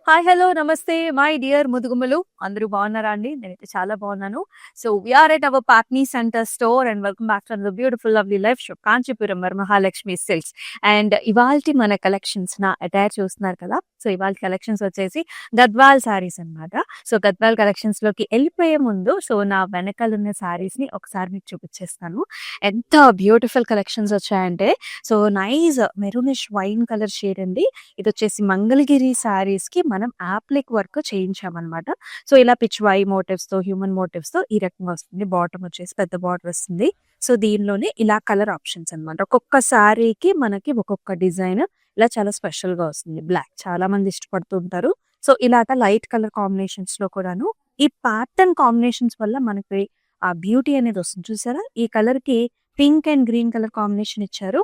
Hi, hello, namaste my dear ముదుగుమ్మలు. అందరూ బాగున్నారా అండి? నేనైతే చాలా బాగున్నాను. So we are at our Patny centre store and welcome back to the beautiful lovely life show Kanchipuram Varamahalakshmi silks. And ఇవాల్టి మన కలెక్షన్స్ నా అటైర్ చూస్తున్నారు కదా. సో ఇవాళ కలెక్షన్స్ వచ్చేసి గద్వాల్ శారీస్ అన్నమాట. సో గద్వాల్ కలెక్షన్స్ లోకి వెళ్ళిపోయే ముందు సో నా వెనకాల ఉన్న శారీస్ ని ఒకసారి మీకు చూపించేస్తాను. ఎంత బ్యూటిఫుల్ కలెక్షన్స్ వచ్చాయంటే so nice maroonish wine colour shade అండి. ఇది వచ్చేసి మంగళగిరి శారీస్ కి మనం యాప్లిక్ వర్క్ చేయించామన్నమాట. సో ఇలా పిచ్ వై మోటివ్స్ తో హ్యూమన్ మోటివ్స్ తో ఈ రకంగా వస్తుంది. బాటమ్ వచ్చేసి పెద్ద బార్డర్ వస్తుంది. సో దీనిలోనే ఇలా కలర్ ఆప్షన్స్ అన్నమాట. ఒక్కొక్క శారీకి మనకి ఒక్కొక్క డిజైన్ ఇలా చాలా స్పెషల్ గా వస్తుంది. బ్లాక్ చాలా మంది ఇష్టపడుతూ ఉంటారు. సో ఇలాగ లైట్ కలర్ కాంబినేషన్స్ లో కూడాను ఈ ప్యాటర్న్ కాంబినేషన్స్ వల్ల మనకి ఆ బ్యూటీ అనేది వస్తుంది. చూసారా, ఈ కలర్ కి pink and green colour combination ఇచ్చారు.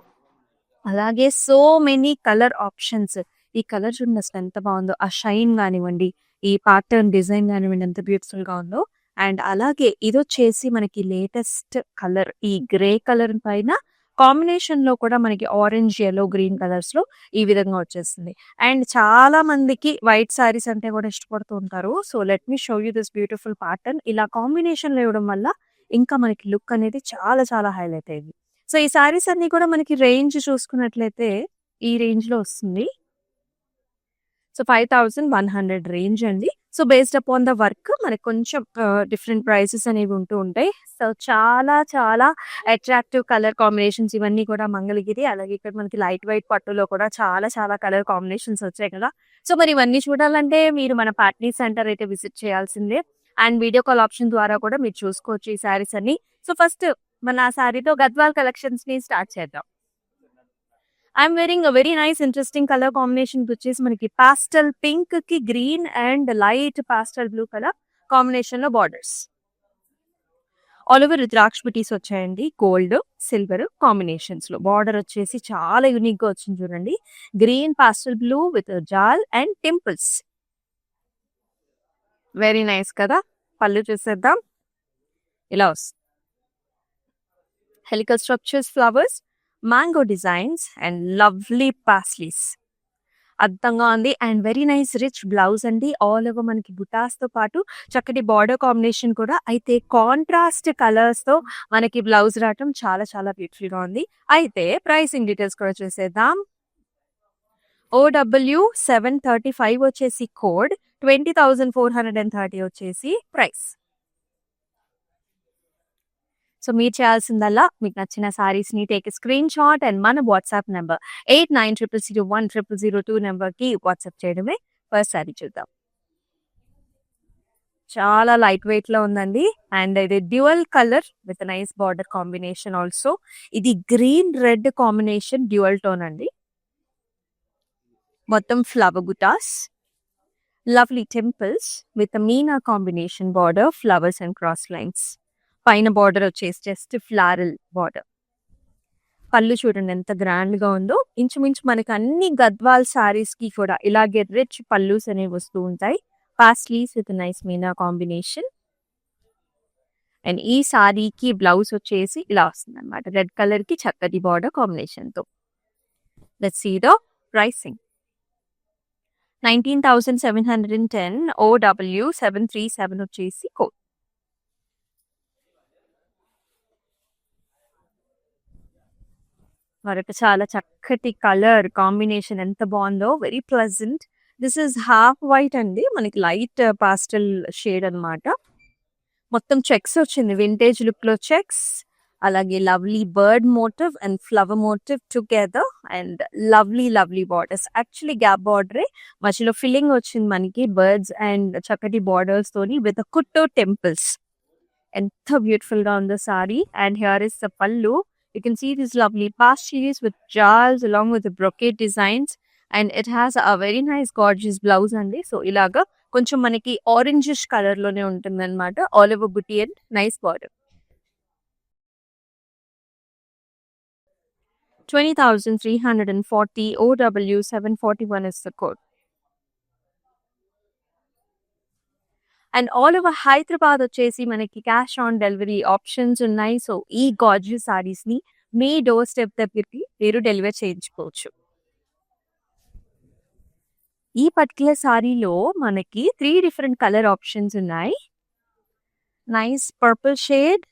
అలాగే సో మెనీ కలర్ ఆప్షన్స్. ఈ కలర్ చూడండి అసలు ఎంత బాగుందో. ఆ షైన్ కానివ్వండి, ఈ ప్యాటర్న్ డిజైన్ కానివ్వండి ఎంత బ్యూటిఫుల్ గా ఉందో. అండ్ అలాగే ఇది వచ్చేసి మనకి లేటెస్ట్ కలర్ ఈ గ్రే కలర్ పైన కాంబినేషన్ లో కూడా మనకి ఆరెంజ్, యెల్లో, గ్రీన్ కలర్స్ లో ఈ విధంగా వచ్చేస్తుంది. అండ్ చాలా మందికి వైట్ సారీస్ అంటే కూడా ఇష్టపడుతూ ఉంటారు. So let me show you this beautiful pattern. ఇలా కాంబినేషన్ లో ఇవ్వడం వల్ల ఇంకా మనకి లుక్ అనేది చాలా చాలా హైలైట్ అయింది. సో ఈ సారీస్ అన్ని కూడా మనకి రేంజ్ చూసుకున్నట్లయితే ఈ రేంజ్ లో వస్తుంది. సో 5100 రేంజ్ అండి. So based upon the work మనకి కొంచెం డిఫరెంట్ ప్రైసెస్ అనేవి ఉంటూ ఉంటాయి. సో చాలా చాలా అట్రాక్టివ్ కలర్ కాంబినేషన్స్ ఇవన్నీ కూడా మంగళగిరి. అలాగే ఇక్కడ మనకి లైట్ వైట్ పట్టులో కూడా చాలా చాలా కలర్ కాంబినేషన్స్ వచ్చాయి కదా. సో మరి ఇవన్నీ చూడాలంటే మీరు మన పాట్నీ సెంటర్ అయితే విజిట్ చేయాల్సిందే. అండ్ వీడియో కాల్ ఆప్షన్ ద్వారా కూడా మీరు చూసుకోవచ్చు ఈ శారీస్ అన్ని. సో ఫస్ట్ మన ఆ శారీతో గద్వాల్ కలెక్షన్స్ ని స్టార్ట్ చేద్దాం. I'm wearing a very nice interesting colour combination వచ్చేసి మనకి పాస్టల్ పింక్ కి green and light pastel blue colour combination లో borders. All over rudraksha butis వచ్చాయండి. గోల్డ్, సిల్వర్ కాంబినేషన్స్ లో బార్డర్ వచ్చేసి చాలా యూనిక్ గా వచ్చింది చూడండి. Green pastel blue with jaal and temples. Very nice కదా. పళ్ళు చూసేద్దాం. ఇలా వస్తుంది. Helical structures, flowers, mango designs and lovely paisleys. అద్భుతంగా ఉంది. And very nice rich blouse అండి. ఆల్ ఓవర్ మనకి బుటాస్ తో పాటు చక్కటి బార్డర్ కాంబినేషన్ కూడా. అయితే కాంట్రాస్ట్ కలర్స్ తో మనకి బ్లౌజ్ రావటం చాలా చాలా బ్యూటిఫుల్ గా ఉంది. అయితే ప్రైసింగ్ డీటెయిల్స్ కూడా చూసేద్దాం. OW735 వచ్చేసి కోడ్, 20,430 వచ్చేసి ప్రైస్. సో మీరు చేయాల్సిందల్లా మీకు నచ్చిన సారీస్ ని టేక్ స్క్రీన్ షాట్ అండ్ మన వాట్సాప్ నెంబర్ 8900010002 నెంబర్ కి వాట్సాప్ చేయడమే. ఫస్ట్ సారీ చూద్దాం. చాలా లైట్ వెయిట్ లో ఉందండి. అండ్ ఇది dual colour with nice border combination also. ఇది green red combination dual tone అండి. మొత్తం flower butas, lovely temples with meena combination border, flowers and cross lines. పైన బార్డర్ వచ్చేసి జస్ట్ ఫ్లారల్ బార్డర్. పళ్ళు చూడండి ఎంత గ్రాండ్ గా ఉందో. ఇంచుమించు మనకి అన్ని గద్వాల్ సారీస్ కి కూడా ఇలాగే రిచ్ పల్లూస్ అనేవి వస్తూ ఉంటాయి. Paisleys with nice Meena combination. And ఈ సారీకి బ్లౌజ్ వచ్చేసి ఇలా వస్తుంది అనమాట. రెడ్ కలర్ కి చక్కటి బార్డర్ కాంబినేషన్ తో. Let's see the pricing. 19,710. OW737 వచ్చేసి కోడ్. మరొక చాలా చక్కటి కలర్ కాంబినేషన్ ఎంత బాగుందో. Very pleasant. This is half white అండి. మనకి లైట్ పాస్టల్ షేడ్ అన్నమాట. మొత్తం చెక్స్ వచ్చింది. వింటేజ్ లుక్ లో చెక్స్, అలాగే lovely bird motif and flower motif together and lovely lovely borders. Actually gap బార్డరే, మధ్యలో ఫిల్లింగ్ వచ్చింది మనకి బర్డ్స్ అండ్ చక్కటి బార్డర్స్ తోని విత్ కుట్టో టెంపుల్స్. ఎంత బ్యూటిఫుల్ గా ఉందో sari. And here is the pallu. You can see these lovely pastries with jars along with the brocade designs, and it has a very nice gorgeous blouse అండి. So ఇలాగా కొంచెం మనకి ఆరెంజిష్ కలర్ లోనే ఉంటుంది అనమాట. All over buti and nice border. 20,340. OW741 is the code. And all over Hyderabad వచ్చేసి మనకి cash on delivery options ఉన్నాయి. సో ఈ గార్జియస్ సారీస్ ని మీ డోర్ స్టెప్ దగ్గరికి మీరు డెలివర్ చేయించుకోవచ్చు. ఈ పర్టికులర్ సారీలో మనకి 3 డిఫరెంట్ కలర్ ఆప్షన్స్ ఉన్నాయి. Nice purple shade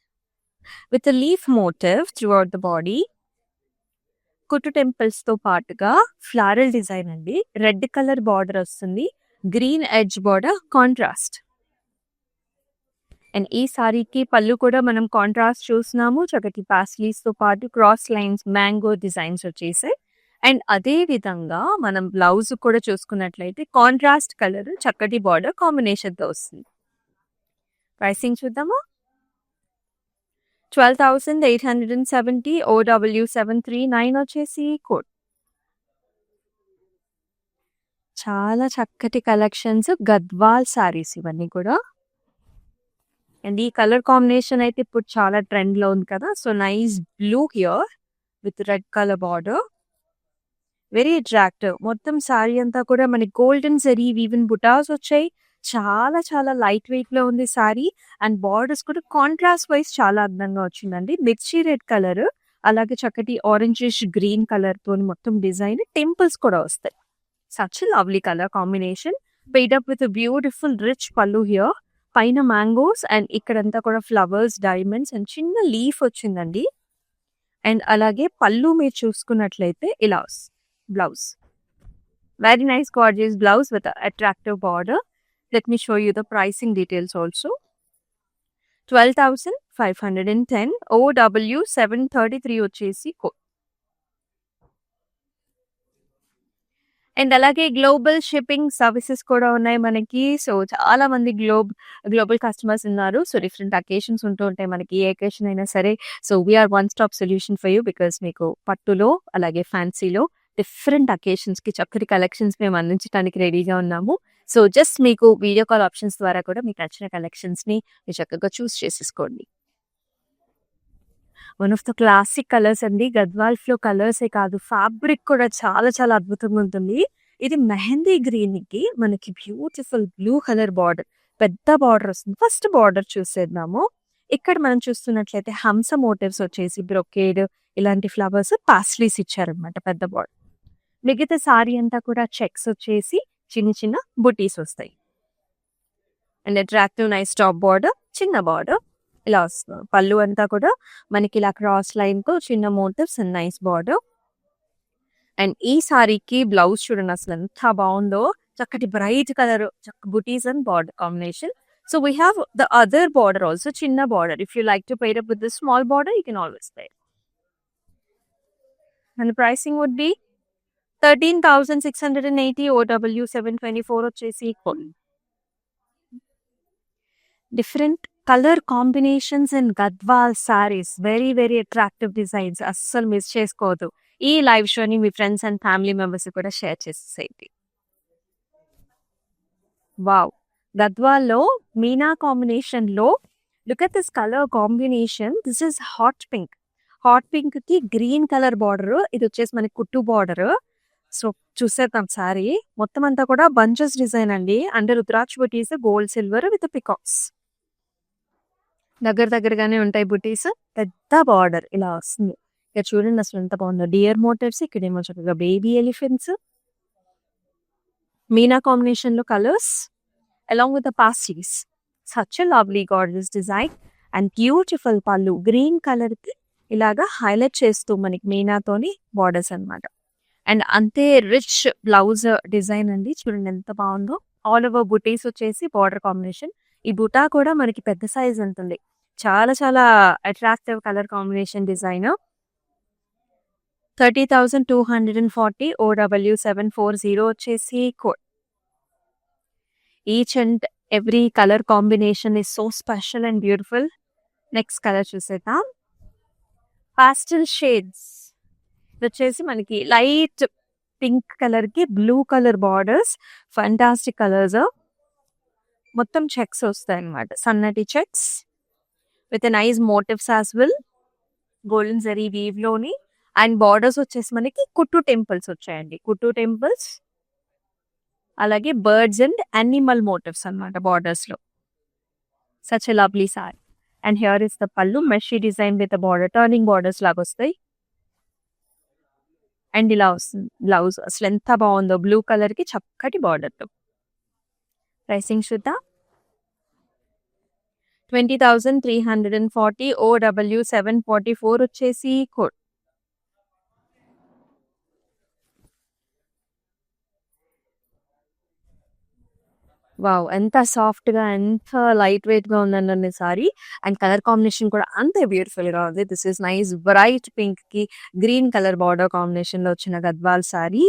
with leaf motif throughout the body. కుట్టు టెంపుల్స్ తో పాటుగా ఫ్లారల్ డిజైన్ అండి. రెడ్ కలర్ బార్డర్ వస్తుంది. Green edge border contrast. And ఈ సారీకి పళ్ళు కూడా మనం కాంట్రాస్ట్ చూస్తున్నాము. చక్కటి పాస్లీస్ తో పాటు క్రాస్ లైన్స్, మ్యాంగో డిజైన్స్ వచ్చేసాయి. అండ్ అదే విధంగా మనం బ్లౌజ్ కూడా చూసుకున్నట్లయితే కాంట్రాస్ట్ కలర్ చక్కటి బార్డర్ కాంబినేషన్ తో వస్తుంది. ప్రైసింగ్ చూద్దామా? 12,870 OW739 వచ్చేసి కోడ్. చాలా చక్కటి కలెక్షన్స్, గద్వాల్ సారీస్ ఇవన్నీ కూడా. అండ్ ఈ కలర్ కాంబినేషన్ అయితే ఇప్పుడు చాలా ట్రెండ్ లో ఉంది కదా. So nice blue here with red colour border, very attractive. మొత్తం సారీ అంతా కూడా మనకి గోల్డెన్ జరీ వీవెన్ బుటాస్ వచ్చాయి. చాలా చాలా లైట్ వెయిట్ లో ఉంది సారీ. అండ్ బార్డర్స్ కూడా కాంట్రాస్ట్ వైజ్ చాలా అందంగా వచ్చిందండి. మిర్చి రెడ్ కలర్, అలాగే చక్కటి ఆరెంజిష్ గ్రీన్ కలర్ తో మొత్తం డిజైన్, టెంపుల్స్ కూడా వస్తాయి. Such lovely colour combination, paid up with beautiful rich పళ్ళు హియర్. పైన మ్యాంగోస్ అండ్ ఇక్కడంతా కూడా ఫ్లవర్స్, డైమండ్స్ అండ్ చిన్న లీఫ్ వచ్చిందండి. అండ్ అలాగే పళ్ళు మీరు చూసుకున్నట్లయితే ఇలా blouse, very nice gorgeous blouse with attractive border. Let me show you the pricing details also. 12,510 OW733 వచ్చేసి కోడ్. అండ్ అలాగే గ్లోబల్ షిప్పింగ్ సర్వీసెస్ కూడా ఉన్నాయి మనకి. సో చాలా మంది గ్లోబల్ కస్టమర్స్ ఉన్నారు. సో డిఫరెంట్ అకేషన్స్ ఉంటూ ఉంటాయి మనకి. ఏ అకేషన్ అయినా సరే, so we are one stop solution for you. Because మీకు పట్టులో అలాగే ఫ్యాన్సీలో డిఫరెంట్ అకేషన్స్ కి చక్కటి కలెక్షన్స్ మేము అందించడానికి రెడీగా ఉన్నాము. సో జస్ట్ మీకు వీడియో కాల్ ఆప్షన్స్ ద్వారా కూడా మీకు నచ్చిన కలెక్షన్స్ ని మీరు చక్కగా చూస్ చేసేసుకోండి. One of the classic colours అండి. గద్వాల్ ఫ్లో కలర్సే కాదు, ఫ్యాబ్రిక్ కూడా చాలా చాలా అద్భుతంగా ఉంటుంది. ఇది మెహందీ గ్రీన్ కి మనకి బ్యూటిఫుల్ బ్లూ కలర్ బార్డర్, పెద్ద బార్డర్ వస్తుంది. ఫస్ట్ బార్డర్ చూసేద్దాము. ఇక్కడ మనం చూస్తున్నట్లయితే హంస మోటివ్స్ వచ్చేసి బ్రొకేడ్, ఇలాంటి ఫ్లవర్స్, పాస్లీస్ ఇచ్చారనమాట పెద్ద బార్డర్. మిగతా సారీ అంతా కూడా చెక్స్ వచ్చేసి చిన్న చిన్న బుటీస్ వస్తాయి. And attractive nice top border, చిన్న బార్డర్ ఇలా వస్తుంది. పళ్ళు అంతా కూడా మనకి ఇలా క్రాస్ లైన్ తో చిన్న motifs and nice border. And ఈ సారీకి బ్లౌజ్ చూడండి అసలు ఎంత బాగుందో. చక్కటి bright colour, buttis and border combination. So we have the other border also, చిన్న border. If you like to pair up with the small border, you can always pair. And the pricing would be 13,680 OW724 వచ్చేసి code. Different colour combinations in Gadwal saris, very very attractive designs. అస్సలు miss చేసుకోవద్దు. ఈ live షోని మీ friends and family members కూడా share చేసేసేయండి. Wow, గద్వాల్లో Meena combination లో look at this colour combination. This is hot pink. Hot pink కి green colour border, ఇది వచ్చేసి మనకి కుట్టు బార్డర్. సో చూసేద్దాం సారీ మొత్తం అంతా కూడా బంచెస్ డిజైన్ అండి. Under rudraksha buttis, gold silver with peacocks. దగ్గరగానే ఉంటాయి బుటీస్. పెద్ద బార్డర్ ఇలా వస్తుంది. ఇక్కడ చూడండి అసలు ఎంత బాగుందో. డియర్ మోటివ్స్, ఇక్కడేమో చక్కగా బేబీ ఎలిఫెంట్స్. మీనా కాంబినేషన్ లో colours along with the paisleys. Such a lovely gorgeous design and beautiful pallu. Green colour కి ఇలాగా హైలైట్ చేస్తూ మనకి మీనాతోని బార్డర్స్ అన్నమాట. అండ్ అంతే రిచ్ బ్లౌజ్ డిజైన్ అండి. చూడండి ఎంత బాగుందో. ఆల్ ఓవర్ బుటీస్ వచ్చేసి బార్డర్ కాంబినేషన్. ఈ బుటా కూడా మనకి పెద్ద సైజ్ ఉంటుంది. చాలా చాలా attractive colour combination design. 30,240 OW740 వచ్చేసి code. Each and every colour combination is so special and beautiful. Next colour చూసేద్దాం. Pastel shades. ఇది వచ్చేసి మనకి లైట్ పింక్ కలర్ కి blue colour borders, fantastic colours. మొత్తం చెక్స్ వస్తాయి అన్నమాట, సన్నటి checks with nice motifs as well. Golden zari weave లోని. అండ్ బార్డర్స్ వచ్చేసి మనకి కుట్టు టెంపుల్స్ వచ్చాయండి. కుట్టు టెంపుల్స్ అలాగే బర్డ్స్ అండ్ యానిమల్ మోటివ్స్ అన్నమాట బార్డర్స్ లో. Such a lovely sari. And here is the pallu, mesh design with border, turning borders లాగా వస్తాయి. అండ్ ఇలా వస్తుంది బ్లౌజ్. అసలు ఎంత బాగుందో బ్లూ కలర్ కి చక్కటి బార్డర్ తో. ప్రైసింగ్ చూద్దాం. 20,340 OW 744 వచ్చేసి కోడ్. వావ్! ఎంత సాఫ్ట్‌గా, ఎంత లైట్ వెయిట్‌గా ఉందండి సారీ. అండ్ కలర్ కాంబినేషన్ కూడా అంతే బ్యూటిఫుల్‌గా ఉంది. దిస్ ఈస్ నైస్ బ్రైట్ పింక్‌కి గ్రీన్ కలర్ బార్డర్ కాంబినేషన్‌లో వచ్చిన గద్వాల్ సారీ.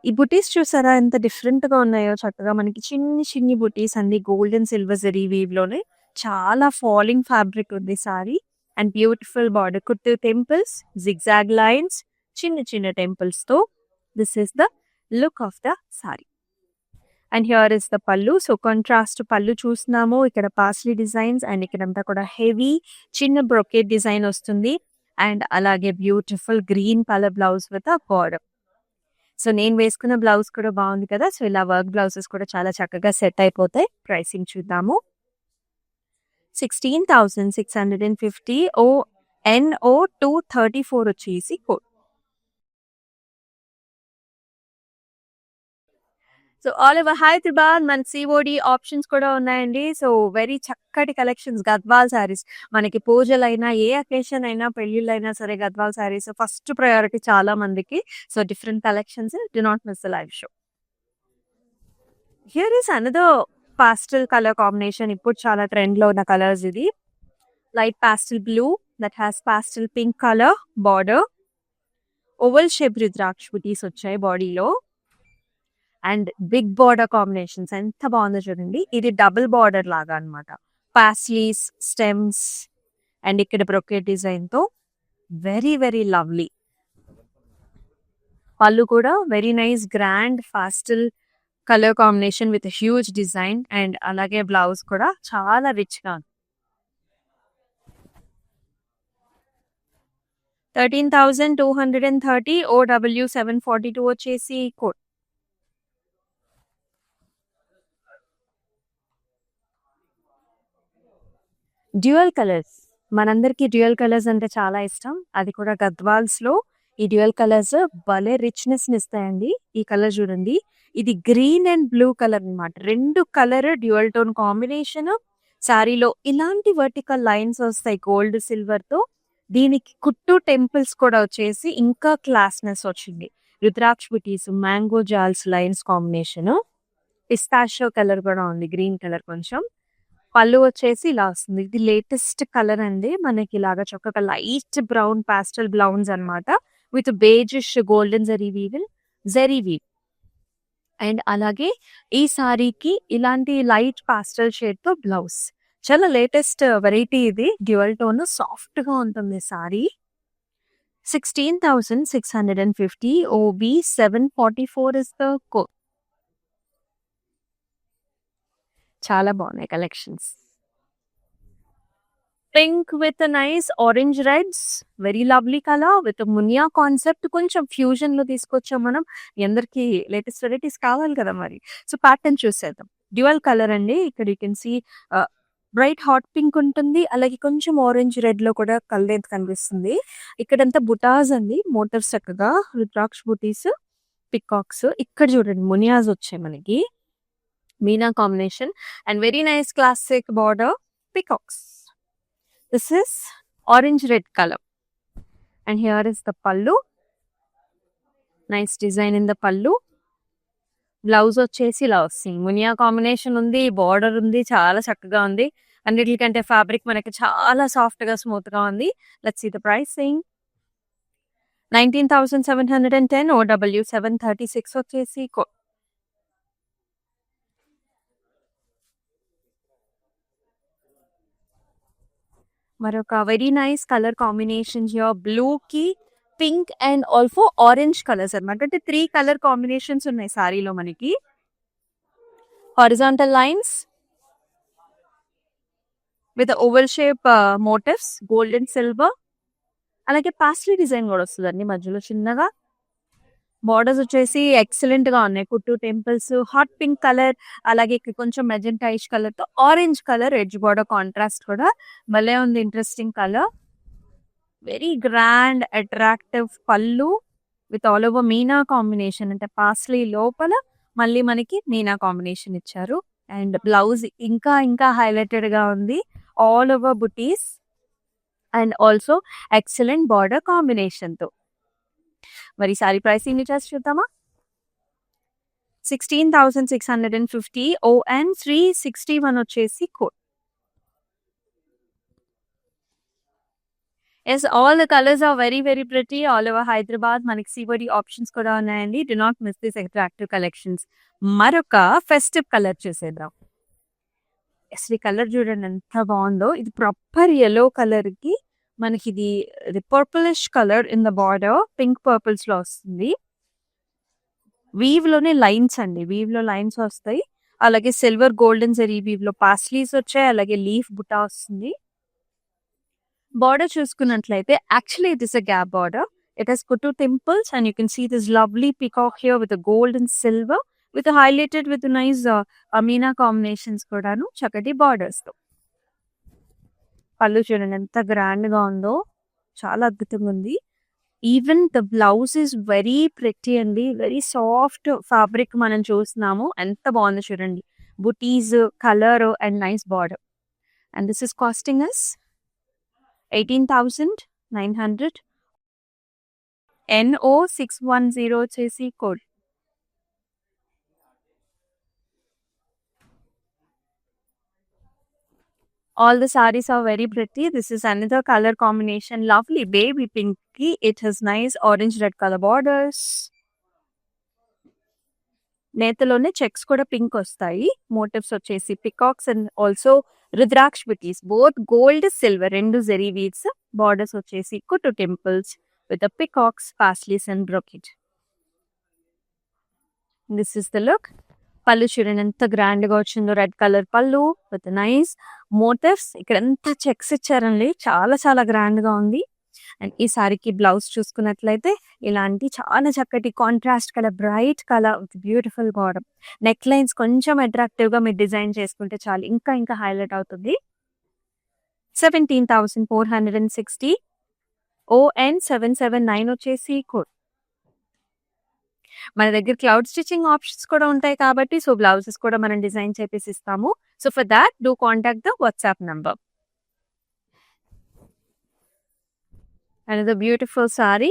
ఈ బుటీస్ చూసారా ఎంత డిఫరెంట్‌గా ఉన్నాయో చక్కగా మనకి చిన్ని చిన్ని బుటీస్ అన్ని గోల్డ్ అండ్ సిల్వర్ జరీ వీవ్‌లోనే చాలా ఫాలింగ్ ఫ్యాబ్రిక్ ఉంది సారీ. అండ్ బ్యూటిఫుల్ బార్డర్ కుట్టు టెంపుల్స్, జిగ్‌జాగ్ లైన్స్, చిన్న చిన్న టెంపుల్స్‌తో this is the look of the sari. And here is the pallu. So contrast pallu చూస్తున్నాము. ఇక్కడ పాస్లీ డిజైన్స్ అండ్ ఇక్కడంతా కూడా హెవీ చిన్న బ్రొకేట్ డిజైన్ వస్తుంది. అండ్ అలాగే beautiful green colour blouse with a border. So నేను వేసుకున్న బ్లౌజ్ కూడా బాగుంది కదా. సో ఇలా వర్క్ బ్లౌజెస్ కూడా చాలా చక్కగా సెట్ అయిపోతాయి. ప్రైసింగ్ చూద్దాము. 16,650 NO 234 వచ్చేసి code. So all over Hyderabad మన సిఓడి ఆప్షన్స్ కూడా ఉన్నాయండి. సో వెరీ చక్కటి కలెక్షన్స్ గద్వాల్ శారీస్. మనకి పూజలైనా ఏ అకేషన్ అయినా పెళ్లిళ్ళైనా సరే గద్వాల్ శారీస్ ఫస్ట్ ప్రయారిటీ చాలా మందికి. So different collections. Do not miss the live show. Here is another pastel colour combination. ఇప్పుడు చాలా ట్రెండ్ లో ఉన్న కలర్స్ ఇది. Light pastel blue that has pastel pink colour border. Oval shape rudraksha buttis వచ్చాయి బాడీలో. అండ్ బిగ్ బార్డర్ కాంబినేషన్స్ ఎంత బాగుందో చూడండి. ఇది డబుల్ బార్డర్ లాగా అనమాట. పాస్లీస్, స్టెమ్స్ అండ్ ఇక్కడ బ్రొకేట్ డిజైన్ తో వెరీ వెరీ లవ్లీ. పళ్ళు కూడా very nice grand pastel colour combination with huge design. And అలాగే బ్లౌజ్ కూడా చాలా రిచ్ గా ఉంది. 13,230 OW 742 వచ్చేసి కోడ్. Dual colours. మనందరికి డ్యూయల్ కలర్స్ అంటే చాలా ఇష్టం. అది కూడా గద్వాల్స్ లో ఈ డ్యూయల్ కలర్స్ భలే రిచ్నెస్ ఇస్తాయండి. ఈ కలర్ చూడండి. ఇది గ్రీన్ అండ్ బ్లూ కలర్ అన్నమాట. రెండు కలర్ డ్యూయల్ టోన్ కాంబినేషన్. శారీలో ఇలాంటి వర్టికల్ లైన్స్ వస్తాయి గోల్డ్ సిల్వర్ తో. దీనికి కుట్టు టెంపుల్స్ కూడా వచ్చేసి ఇంకా క్లాస్నెస్ వచ్చింది. రుద్రాక్ష బుటీస్, మ్యాంగో జాల్స్ లైన్స్ కాంబినేషన్. పిస్తాషో కలర్ కూడా ఉంది, గ్రీన్ కలర్ కొంచెం. పళ్ళు వచ్చేసి ఇలా వస్తుంది. ఇది లేటెస్ట్ కలర్ అండి. మనకి ఇలాగా చక్కగా లైట్ బ్రౌన్ పాస్టల్ బ్లౌన్స్ అన్నమాట. With beigeish golden zari weave. And అలాగే ఈ సారీకి ఇలాంటి లైట్ పాస్టల్ షేడ్ తో బ్లౌజ్. చాలా లేటెస్ట్ వెరైటీ ఇది. డ్యూయల్ టోన్ సాఫ్ట్ గా ఉంటుంది sari. 16,650 OB 744 is the code. చాలా బాగున్నాయి collections. Pink with nice orange reds, very lovely colour with మునియా కాన్సెప్ట్. కొంచెం ఫ్యూజన్ లో తీసుకొచ్చాం మనం. అందరికి లేటెస్ట్ వెరైటీస్ కావాలి కదా మరి. సో ప్యాటర్న్ చూసేద్దాం. డ్యూయల్ కలర్ అండి. ఇక్కడ you can see bright hot pink ఉంటుంది. అలాగే కొంచెం ఆరెంజ్ రెడ్ లో కూడా కలర్ కనిపిస్తుంది. ఇక్కడంతా బుటాస్ అండి. మోటార్స్ చక్కగా రుద్రాక్ష బుటీస్, పికాక్స్. ఇక్కడ చూడండి మునియాస్ వచ్చాయి మనకి. Meena combination and very nice classic border peacocks. This is orange red color. And here is the pallu. Nice design in the pallu. Blouse వచ్చేసి ఇలా వస్తుంది. మునియా కాంబినేషన్ ఉంది, బార్డర్ ఉంది, చాలా చక్కగా ఉంది. అన్నిటికంటే ఫ్యాబ్రిక్ మనకి చాలా సాఫ్ట్ గా స్మూత్ గా ఉంది. Let's see the pricing. 19,710 OW 736 వచ్చేసి మరొక very nice colour combination here. Blue కి pink and also orange colours అన్నమాట. అంటే 3 కలర్ కాంబినేషన్స్ ఉన్నాయి సారీలో మనకి. Horizontal lines with oval shape motifs, gold and silver. అలాగే పాస్లీ డిజైన్ కూడా వస్తుందండి మధ్యలో చిన్నగా. బార్డర్స్ వచ్చేసి ఎక్సలెంట్ గా ఉన్నాయి. కుట్టు టెంపుల్స్, హాట్ పింక్ కలర్, అలాగే ఇక్కడ కొంచెం మెజెంటాయిష్ కలర్ తో orange colour edge border contrast కూడా భలే ఉంది. Interesting colour. Very grand attractive pallu with all over meena combination, అంటే పాస్లీ లోపల మళ్ళీ మనకి మీనా కాంబినేషన్ ఇచ్చారు. అండ్ బ్లౌజ్ ఇంకా ఇంకా హైలైటెడ్ గా ఉంది, all over buttis and also excellent border combination తో. మరి సారీ ప్రైసింగ్ డీటెయిల్స్ చూద్దామా? 16,650 ON 361 వచ్చేసి code. Yes, all the colours are very very pretty all over Hyderabad. మనకి సివడి ఆప్షన్స్ కూడా ఉన్నాయండి. Do not miss this attractive collections. మరొక ఫెస్టివ్ కలర్ చూసేద్దాం. అసలు ఈ కలర్ చూడండి ఎంత బాగుందో. ఇది ప్రాపర్ yellow కలర్ కి మనకి ఇది purplish colour in the border, pink purples లో వస్తుంది. వీవ్ లోనే లైన్స్ అండి, వీవ్ లో లైన్స్ వస్తాయి. అలాగే సిల్వర్ గోల్డెన్ జరీ వీవ్ లో పాస్లీస్ వచ్చాయి, అలాగే లీఫ్ బుటా వస్తుంది. బార్డర్ చూసుకున్నట్లయితే actually it is a gap border. It has కుట్టు temples and you can see this lovely peacock here with gold and silver with highlighted with nice అమీనా combinations కూడాను, చక్కటి borders తో. పళ్ళు చూడండి ఎంత గ్రాండ్ గా ఉందో, చాలా అద్భుతంగా ఉంది. Even the blouse is very pretty అండి, వెరీ సాఫ్ట్ ఫ్యాబ్రిక్ మనం చూస్తున్నాము. ఎంత బాగుందో చూడండి, butis, colour and nice border. And this is costing as 18,900. NO 610 వచ్చేసి code. All the sarees are very pretty. This is another color combination, lovely baby pinky. It has nice orange red color borders. నేతలోనే checks కూడా pink వస్తాయి. Motifs వచ్చేసి peacocks and also rudraksha buttis, both gold silver, రెండు zari weaves. Borders వచ్చేసి కుట్టు temples with peacocks, paisleys and brocade. This is the look. పళ్ళు చూడండి ఎంత గ్రాండ్ గా వచ్చిందో, రెడ్ కలర్ పళ్ళు విత్ నైస్ మోటివ్స్. ఇక్కడ ఎంత చెక్స్ ఇచ్చారండి, చాలా చాలా గ్రాండ్ గా ఉంది. అండ్ ఈ సారీకి బ్లౌజ్ చూసుకున్నట్లయితే ఇలాంటి చాలా చక్కటి contrast colour, bright colour with beautiful border. Neck lines కొంచెం అట్రాక్టివ్ గా మీరు డిజైన్ చేసుకుంటే చాలు, ఇంకా ఇంకా హైలైట్ అవుతుంది. 17,460. ON 779 వచ్చేసి కోడ్. మన దగ్గర క్లౌడ్ స్టిచ్చింగ్ ఆప్షన్స్ కూడా ఉంటాయి కాబట్టి, సో బ్లౌజెస్ కూడా మనం డిజైన్ చేసి ఇస్తాము. So for that do contact the WhatsApp number. Another beautiful saree,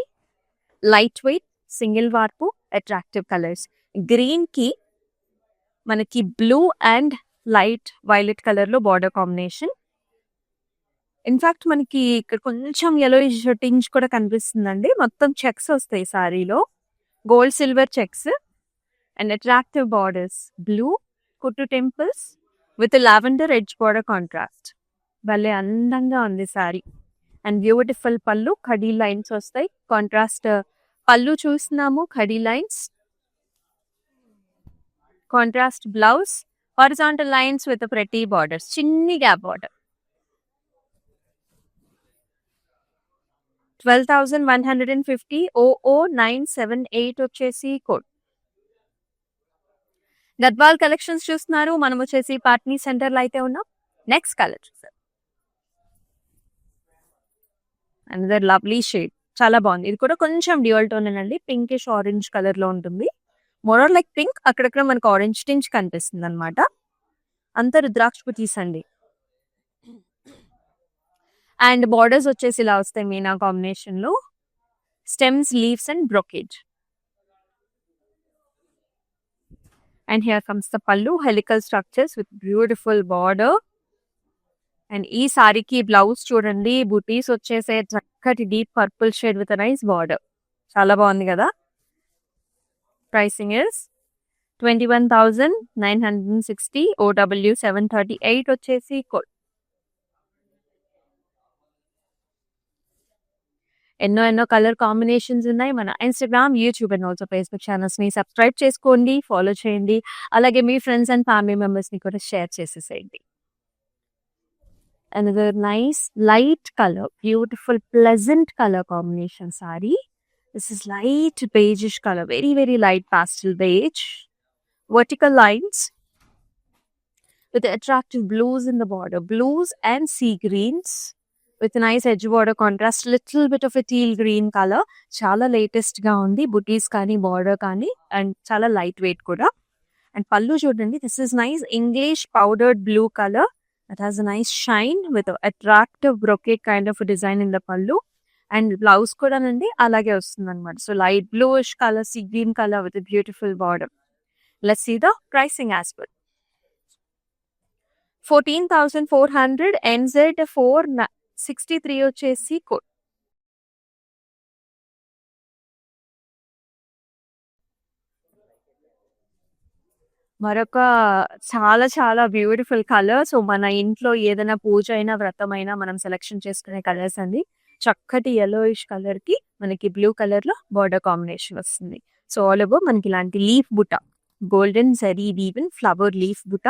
lightweight, single varpu, attractive colors. Green కి మనకి blue and light violet colour లో బార్డర్ కాంబినేషన్. ఇన్ఫాక్ట్ మనకి ఇక్కడ కొంచెం yellowish టింజ్ కూడా కనిపిస్తుందండి. మొత్తం చెక్స్ వస్తాయి సారీలో, gold silver checks and attractive borders, blue కుట్టు temples with lavender edge border contrast. భలే అందంగా ఉంది సారీ. అండ్ బ్యూటిఫుల్ పళ్ళు, ఖడీ లైన్స్ వస్తాయి. కాంట్రాస్ట్ పళ్ళు చూస్తున్నాము, khadi lines. Contrast blouse, horizontal lines with pretty borders, చిన్ని గ్యాప్ బార్డర్. 12,150. OO 978 వచ్చేసి కోడ్. గద్వాల్ కలెక్షన్స్ చూస్తున్నారు, మనం వచ్చేసి పాట్నీ సెంటర్ లో అయితే ఉన్నాం. నెక్స్ట్ కలర్ చూసారు, అనదర్ లవ్లీ షేడ్, చాలా బాగుంది. ఇది కూడా కొంచెం డ్యూయల్ టోన్ అండి, పింకిష్ ఆరెంజ్ కలర్ లో ఉంటుంది. మోరర్ లైక్ పింక్, అక్కడక్కడ మనకు ఆరెంజ్ టింజ్ కనిపిస్తుంది అనమాట. అంతా రుద్రాక్ష బుటీస్ అండి. అండ్ బార్డర్స్ వచ్చేసి ఇలా వస్తాయి మీనా కాంబినేషన్ లో, stems, leaves and brocade. And here comes the pallu, helical structures with beautiful border. And ఈ సారీకి బ్లౌజ్ చూడండి, బుటీస్ వచ్చేసే చక్కటి deep purple shade with nice border, చాలా బాగుంది కదా. Pricing is 21,960. OW 738 వచ్చేసి కోడ్. ఎన్నో కలర్ కాంబినేషన్స్ ఉన్నాయి. మన Instagram, YouTube and also Facebook channels ని సబ్స్క్రైబ్ చేసుకోండి, ఫాలో చేయండి. అలాగే మీ ఫ్రెండ్స్ అండ్ ఫ్యామిలీ మెంబర్స్ ని కూడా షేర్ చేసేసేయండి. Another nice light color, beautiful pleasant color combination saree. This is light beigeish color, very very light pastel beige. Vertical lines with the attractive blues in the border, blues and sea greens with nice edge border contrast, little bit of a teal green colour. చాలా latest గా ఉంది, బుటీస్ కానీ border కానీ, and చాలా light wait కూడా. And పళ్ళు చూడండి, this is nice English powdered blue colour. It has a nice shine with a attractive brocade kind of a design in the pallu. And blouse కూడా నండి అలాగే వస్తుంది అనమాట. So light bluish color, sea green color with a beautiful border. Let's see the pricing as well. 14,400 NZ 463 వచ్చేసి code. మరొక చాలా చాలా beautiful colour. So మన ఇంట్లో ఏదైనా పూజ అయినా వ్రతమైనా మనం సెలెక్షన్ చేసుకునే కలర్స్ అండి. చక్కటి yellowish కలర్ కి మనకి బ్లూ కలర్ లో బార్డర్ కాంబినేషన్ వస్తుంది. సో ఆల్ ఓవర్ మనకి ఇలాంటి leaf butta, golden zari woven flower leaf butta,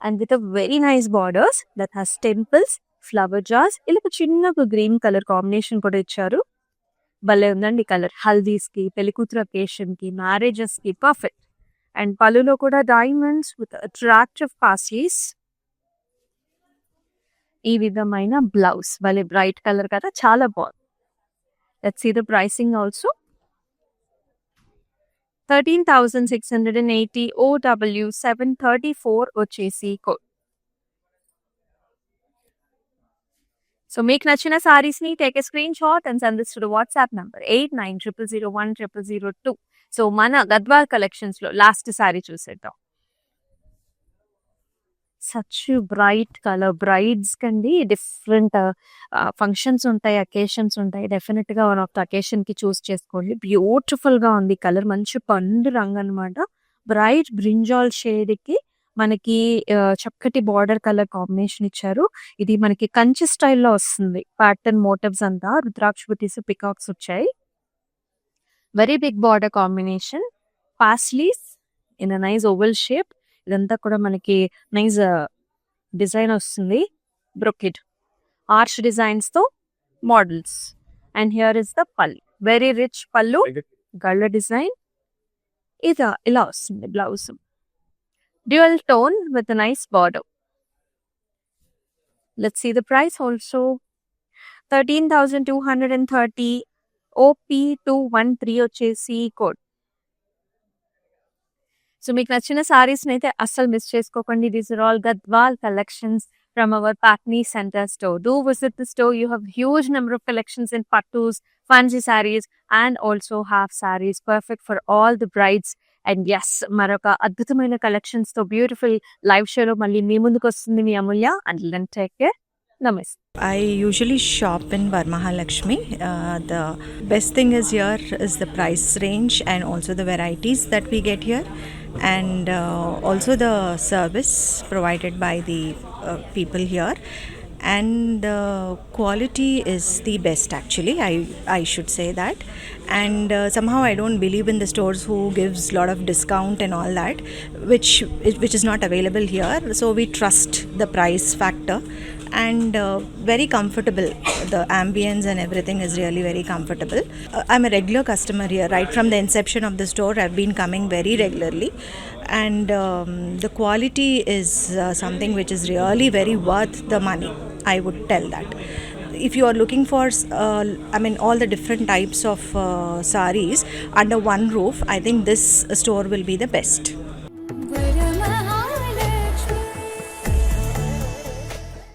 and with a very nice borders that has temples, flower jars, ఇలా ఒక చిన్న గ్రీన్ కలర్ కాంబినేషన్ కూడా ఇచ్చారు. భలే ఉందండి కలర్. హల్దీస్ కి, పెళ్లికూతురు అకేషన్ కి, మ్యారేజెస్ కి పర్ఫెక్ట్. అండ్ పళ్ళులో కూడా డైమండ్స్ విత్ అట్రాక్టివ్ పాస్లీస్. ఈ విధమైన బ్లౌజ్ భలే బ్రైట్ కలర్ కదా, చాలా బాగుంది. Let's see the pricing also. 13,680 OW 734 వచ్చేసి కోడ్. సో మీకు నచ్చిన సారీస్ ని take a screen shot and send this to the WhatsApp number 8900010002. So మన గద్వాల్ కలెక్షన్స్ లో లాస్ట్ సారీ చూసేద్దాం. సచ్ బ్రైట్ కలర్, బ్రైడ్స్ కండి డిఫరెంట్ ఫంక్షన్స్ ఉంటాయి, అకేషన్స్ ఉంటాయి. డెఫినెట్ గా వన్ ఆఫ్ ద అకేషన్ కి చూస్ చేసుకోండి. బ్యూటిఫుల్ గా ఉంది కలర్, మంచి పండు రంగు అనమాట. బ్రైట్ బ్రింజాల్ షేడ్ కి మనకి చక్కటి బార్డర్ కలర్ కాంబినేషన్ ఇచ్చారు. ఇది మనకి కంచి స్టైల్లో వస్తుంది. ప్యాటర్న్ మోటివ్స్ అంతా రుద్రాక్ష బుటీస్, పికాక్స్ వచ్చాయి. Very big border combination, paisleys in a nice oval shape. ఇదంతా కూడా మనకి నైస్ డిజైన్ వస్తుంది. బ్రొకెట్ ఆర్చ్ డిజైన్స్ తో models. And here is the pallu, very rich pallu, గళ్ళ డిజైన్. ఇలా వస్తుంది blouse. Dual tone with nice border. Let's see the price also. 13,230 OP213 వచ్చేసి code. So మీకు నచ్చిన సారీస్ అయితే అస్సలు మిస్ చేసుకోకండి. These are all Gadwal collections from our Patni Center store. Do visit the store. You have huge number of collections in pattus, fancy sarees, and also half sarees, perfect for all the brides. And yes, మరొక అద్భుతమైన collections తో beautiful live షోలో మళ్ళీ మీ ముందుకు వస్తుంది మీ అమూల్య. Until then, take care. Namaste. I usually shop in Varmahalakshmi. The best thing is here is the price range and also the varieties that we get here, and also the service provided by the people here, and the quality is the best actually. I should say that. And somehow I don't believe in the stores who gives lot of discount and all that, which is not available here. So we trust the price factor, and very comfortable. The ambience and everything is really very comfortable. I'm a regular customer here right from the inception of the store. I've been coming very regularly, and the quality is something which is really very worth the money, I would tell that. If you are looking for all the different types of sarees under one roof, I think this store will be the best.